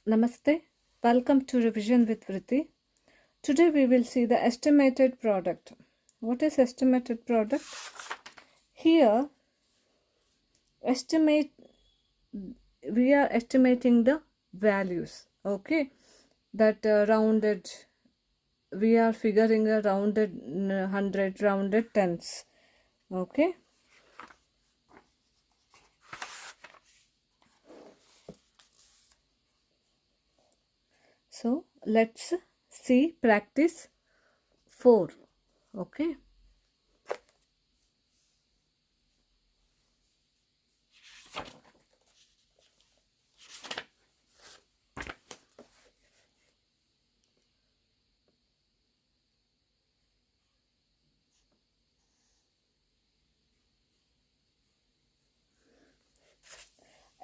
Namaste. Welcome to Revision with Vrithi. Today we will see the estimated product. What is estimated product? Here, we are estimating the values. Okay, that rounded. We are figuring a rounded 100, rounded tens. Okay. So let's see practice 4. Okay.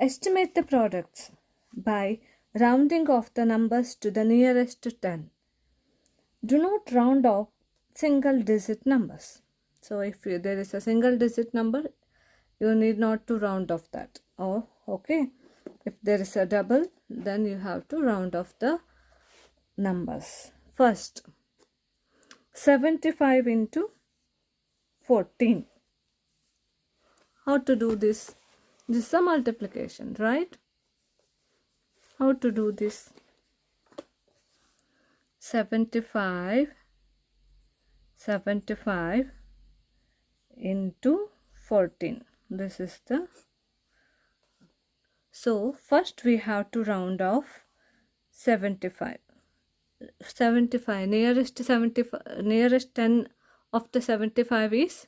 Estimate the products by rounding off the numbers to the nearest to 10. Do not round off single digit numbers. So if there is a single digit number, you need not to round off that. Oh, okay. If there is a double, then you have to round off the numbers. First, 75 into 14. How to do this? This is a multiplication, right? How to do this? 75 into 14. This is the... So first we have to round off 75. Nearest 10 of the 75 is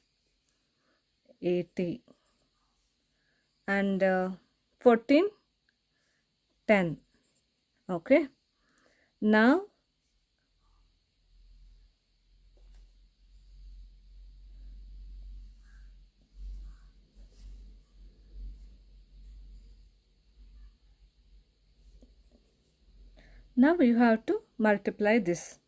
80. And 14, 10. Okay. Now you have to multiply this.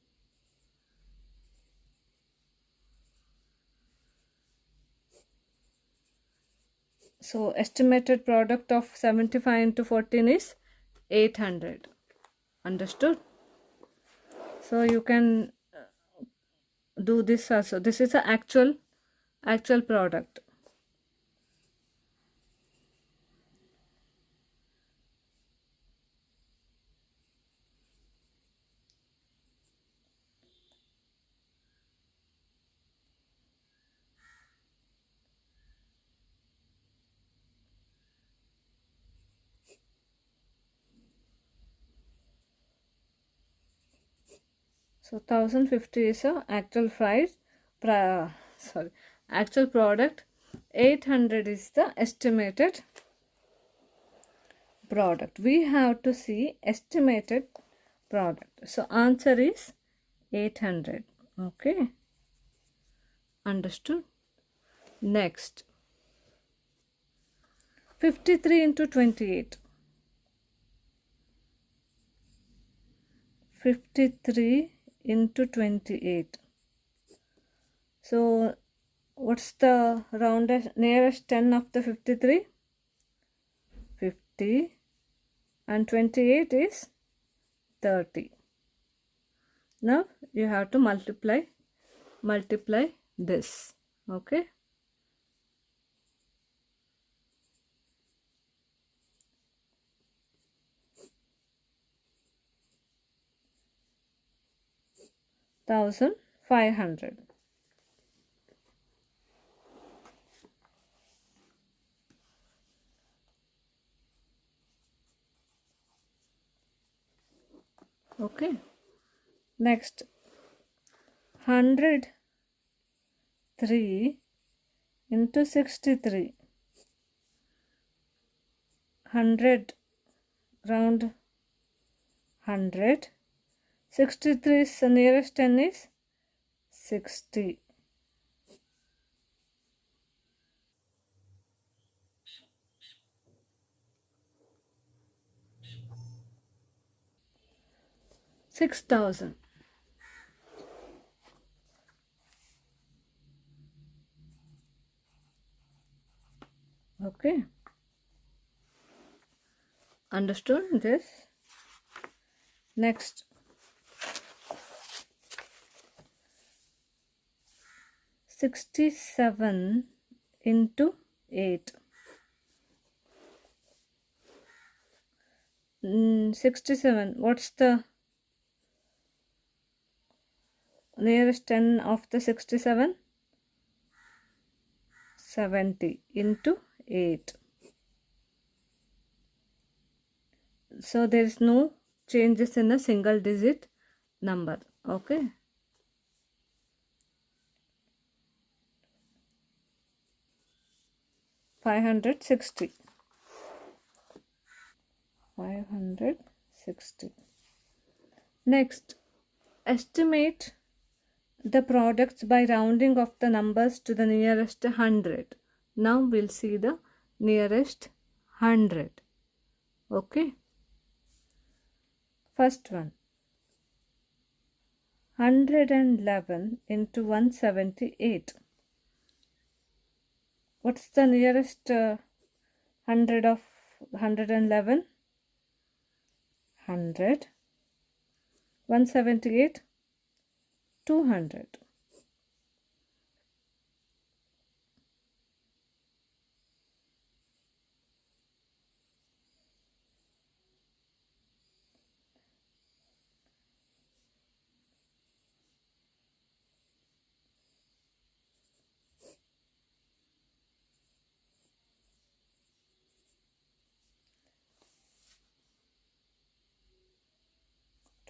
So estimated product of 75 into 14 is 800. Understood? So you can do this also. This is the actual product. So 1050 is a actual price. Actual product. 800 is the estimated product. We have to see estimated product. So answer is 800. Okay. Understood? Next. 53 into 28. 53 into 28. So what's the nearest 10 of the 53? 50. And 28 is 30. Now you have to multiply this. Okay. $1,500. Okay. Next, 103 into 63. 100 round 100. 63 is the nearest 10 is 60. $6,000. Okay. Understood this? Next, 67 into 8. 67. What's the nearest 10 of the 67? 70 into 8. So there is no changes in a single digit number. Okay. $560. 560. Next, estimate the products by rounding of the numbers to the nearest 100. Now we'll see the nearest 100. Okay. First one, 111 into 178. What's the nearest 100 of 111? 100. 178, 200.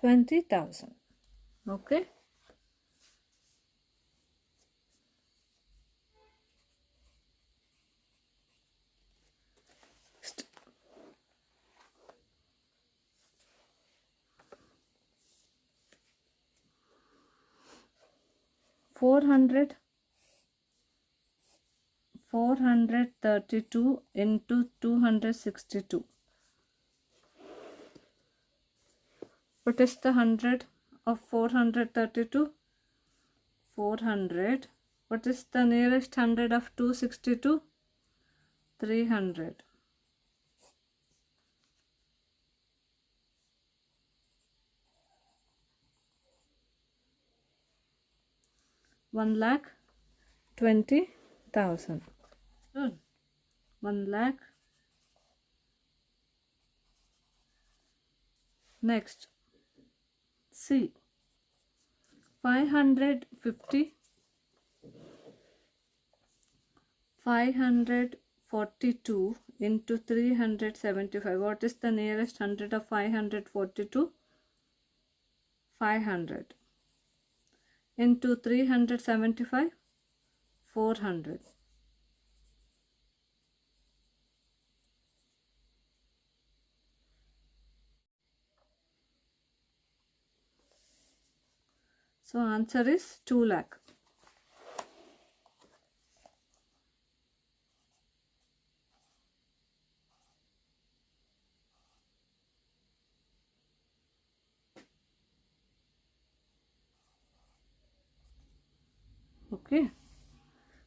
$20,000. Okay. $432 into 262. What is the 100 of 432? 400. What is the nearest 100 of 262? 300. 1,20,000. Good. 1 lakh. Next, C. 550. 542 into 375. What is the nearest 100 of 542? 500. Into 375, 400. So answer is 2 lakh. Okay.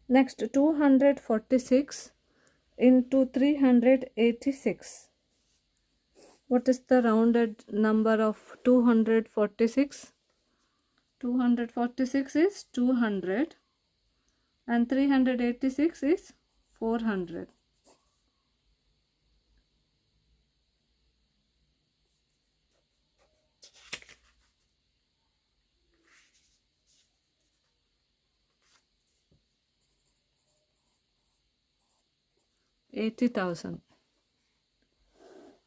Next, 246 into 386. What is the rounded number of 246? 246 is 200 and 386 is 400. $80,000.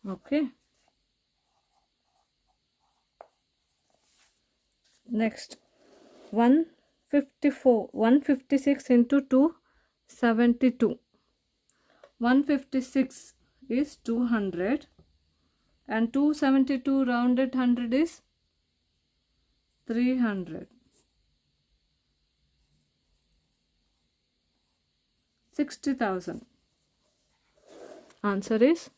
Okay. Next, 156 into 272. 156 is 200 and 272 rounded 100 is 300. 60,000. Answer is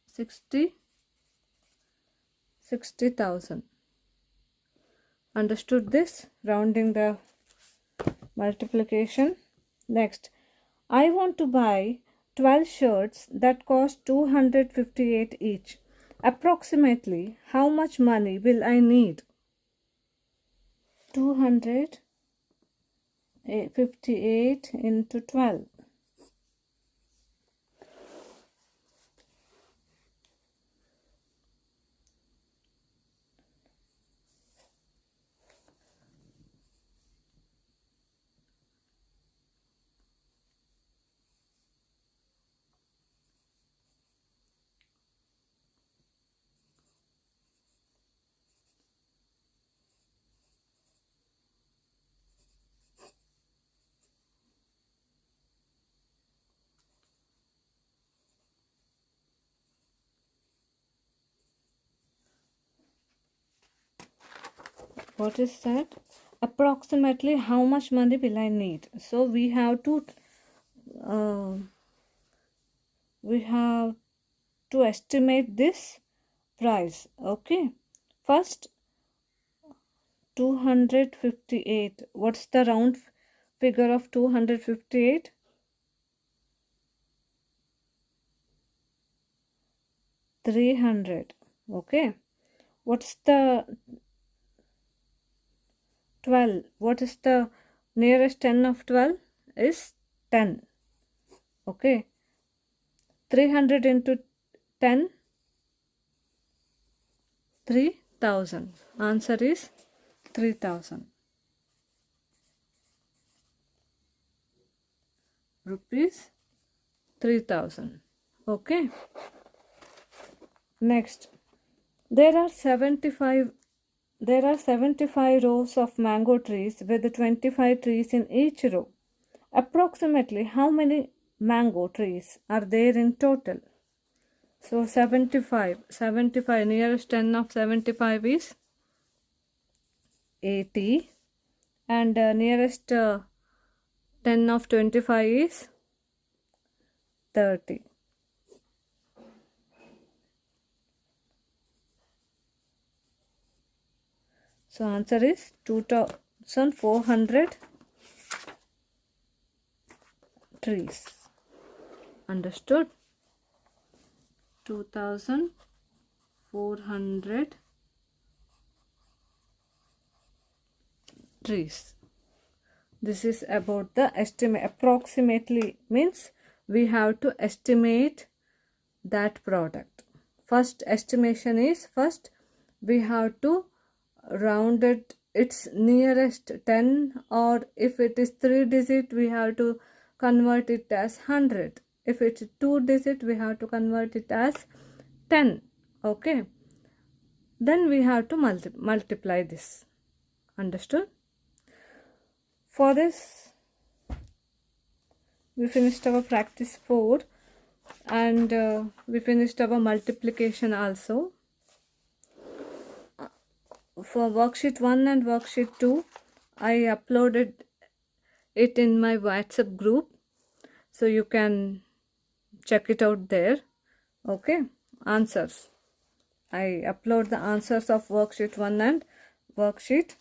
60,000. Understood this? Rounding the multiplication. Next, I want to buy 12 shirts that cost 258 each. Approximately how much money will I need? 258 into 12. What is that? Approximately how much money will I need? So we have to estimate this price. Okay, first 258. What's the round figure of 258? 300. Okay, what's the 12? What is the nearest 10 of 12? Is 10. Okay, 300 into 10, 3000. Answer is 3000 rupees. 3000. Okay, next, there are 75 rows of mango trees with 25 trees in each row. Approximately how many mango trees are there in total? So 75, nearest 10 of 75 is 80, and nearest 10 of 25 is 30. So answer is 2400 trees. Understood? 2400 trees. This is about the estimate. Approximately means we have to estimate that product. First estimation is, first we have to round it its nearest 10, or if it is 3 digit we have to convert it as 100. If it's 2 digit we have to convert it as 10. Okay, then we have to multiply this. Understood? For this we finished our practice 4, and we finished our multiplication also. For worksheet 1 and worksheet 2, I uploaded it in my WhatsApp group, so you can check it out there. Okay, answers. I upload the answers of worksheet 1 and worksheet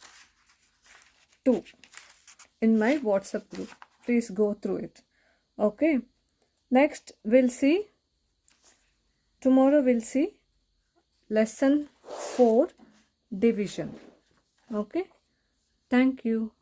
2 in my WhatsApp group. Please go through it. Okay, next tomorrow we'll see lesson 4, division. Okay, thank you.